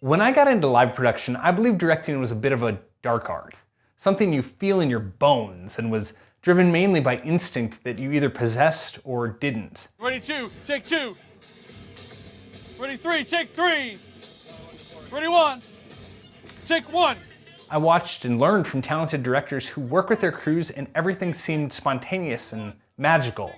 When I got into live production, I believed directing was a bit of a dark art, something you feel in your bones and was driven mainly by instinct that you either possessed or didn't. Ready two, take two. Ready three, take three. Ready one, take one. I watched and learned from talented directors who work with their crews and everything seemed spontaneous and magical.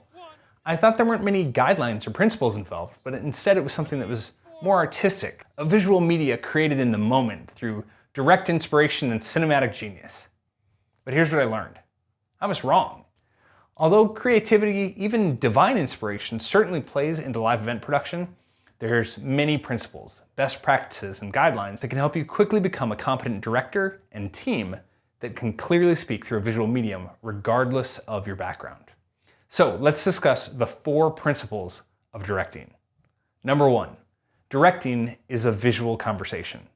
I thought there weren't many guidelines or principles involved, but instead it was something that was more artistic, a visual media created in the moment through direct inspiration and cinematic genius. But here's what I learned. I was wrong. Although creativity, even divine inspiration, certainly plays into live event production, there's many principles, best practices, and guidelines that can help you quickly become a competent director and team that can clearly speak through a visual medium regardless of your background. So let's discuss the 4 principles of directing. Number 1, directing is a visual conversation.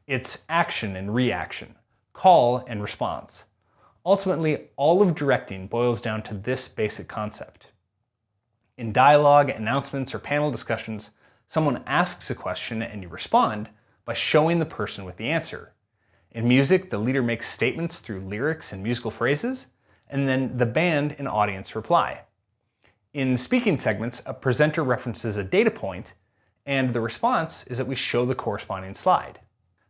It's action and reaction, call and response. Ultimately, all of directing boils down to this basic concept. In dialogue, announcements, or panel discussions, someone asks a question and you respond by showing the person with the answer. In music, the leader makes statements through lyrics and musical phrases, and then the band and audience reply. In speaking segments, a presenter references a data point, and the response is that we show the corresponding slide.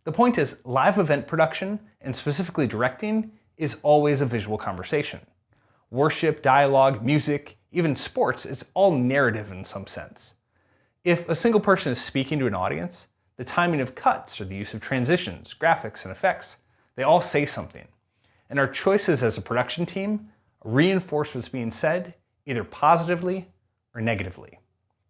The point is, live event production, and specifically directing, is always a visual conversation. Worship, dialogue, music, even sports, it's all narrative in some sense. If a single person is speaking to an audience, the timing of cuts or the use of transitions, graphics, and effects, they all say something. And our choices as a production team reinforce what's being said, either positively or negatively.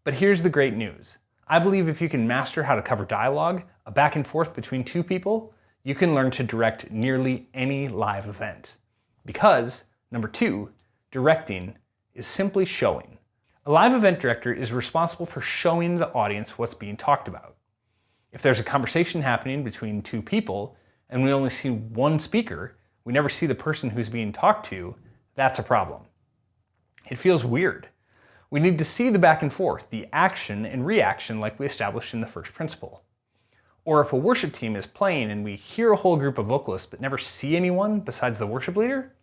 But here's the great news. I believe if you can master how to cover dialogue, a back and forth between 2 people, you can learn to direct nearly any live event. Because, number 2, directing is simply showing. A live event director is responsible for showing the audience what's being talked about. If there's a conversation happening between 2 people and we only see one speaker, we never see the person who's being talked to, that's a problem. It feels weird. We need to see the back and forth, the action and reaction like we established in the first principle. Or if a worship team is playing and we hear a whole group of vocalists but never see anyone besides the worship leader,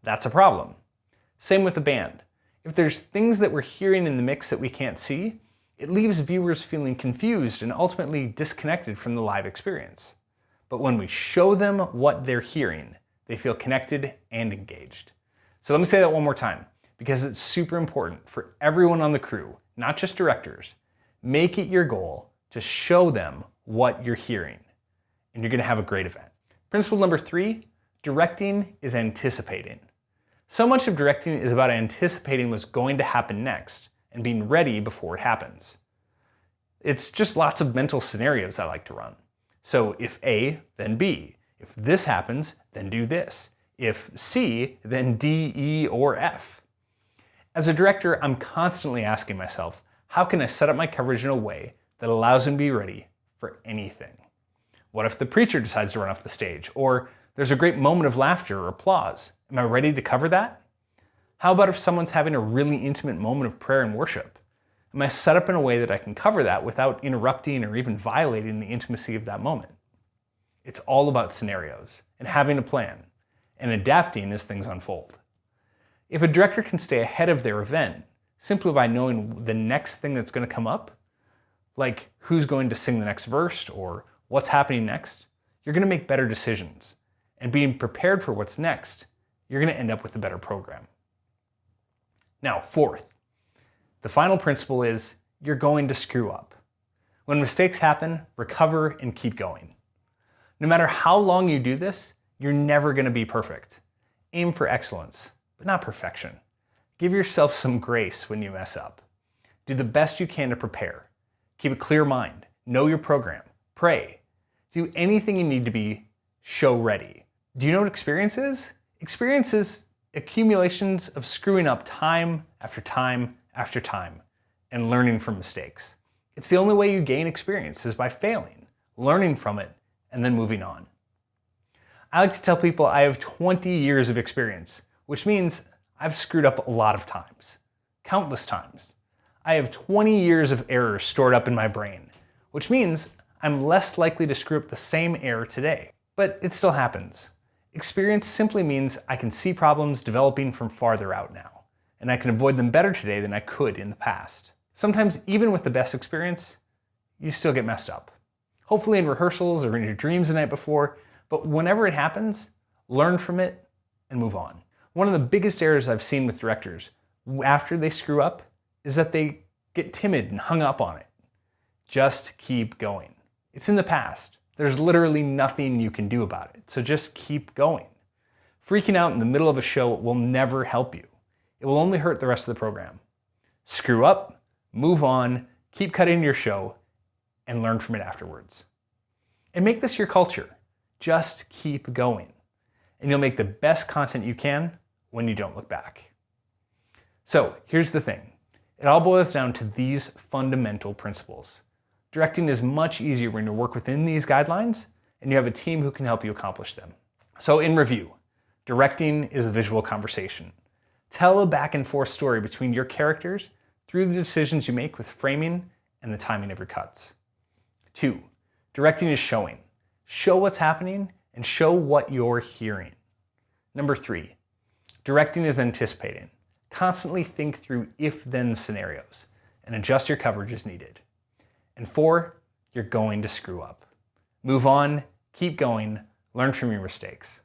that's a problem. Same with the band. If there's things that we're hearing in the mix that we can't see, it leaves viewers feeling confused and ultimately disconnected from the live experience. But when we show them what they're hearing, they feel connected and engaged. So let me say that one more time, because it's super important for everyone on the crew, not just directors. Make it your goal to show them what you're hearing, and you're gonna have a great event. Principle number 3, directing is anticipating. So much of directing is about anticipating what's going to happen next and being ready before it happens. It's just lots of mental scenarios I like to run. So if A, then B. If this happens, then do this. If C, then D, E, or F. As a director, I'm constantly asking myself, how can I set up my coverage in a way that allows me to be ready for anything? What if the preacher decides to run off the stage? Or there's a great moment of laughter or applause? Am I ready to cover that? How about if someone's having a really intimate moment of prayer and worship? Am I set up in a way that I can cover that without interrupting or even violating the intimacy of that moment? It's all about scenarios and having a plan and adapting as things unfold. If a director can stay ahead of their event simply by knowing the next thing that's going to come up, like who's going to sing the next verse or what's happening next, you're going to make better decisions. And being prepared for what's next, you're going to end up with a better program. Now, 4th, the final principle is you're going to screw up. When mistakes happen, recover and keep going. No matter how long you do this, you're never going to be perfect. Aim for excellence, but not perfection. Give yourself some grace when you mess up. Do the best you can to prepare. Keep a clear mind. Know your program. Pray. Do anything you need to be show ready. Do you know what experience is? Experience is accumulations of screwing up time after time after time and learning from mistakes. It's the only way you gain experience is by failing, learning from it, and then moving on. I like to tell people I have 20 years of experience, which means I've screwed up a lot of times, countless times. I have 20 years of errors stored up in my brain, which means I'm less likely to screw up the same error today. But it still happens. Experience simply means I can see problems developing from farther out now, and I can avoid them better today than I could in the past. Sometimes, even with the best experience, you still get messed up. Hopefully in rehearsals or in your dreams the night before, but whenever it happens, learn from it and move on. One of the biggest errors I've seen with directors after they screw up is that they get timid and hung up on it. Just keep going. It's in the past. There's literally nothing you can do about it, so just keep going. Freaking out in the middle of a show will never help you. It will only hurt the rest of the program. Screw up, move on, keep cutting your show, and learn from it afterwards. And make this your culture. Just keep going. And you'll make the best content you can when you don't look back. So here's the thing. It all boils down to these fundamental principles. Directing is much easier when you work within these guidelines and you have a team who can help you accomplish them. So in review, directing is a visual conversation. Tell a back and forth story between your characters through the decisions you make with framing and the timing of your cuts. 2, directing is showing. Show what's happening and show what you're hearing. Number 3, directing is anticipating. Constantly think through if-then scenarios and adjust your coverage as needed. And 4, you're going to screw up. Move on, keep going, learn from your mistakes.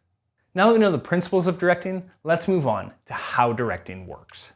Now that we know the principles of directing, let's move on to how directing works.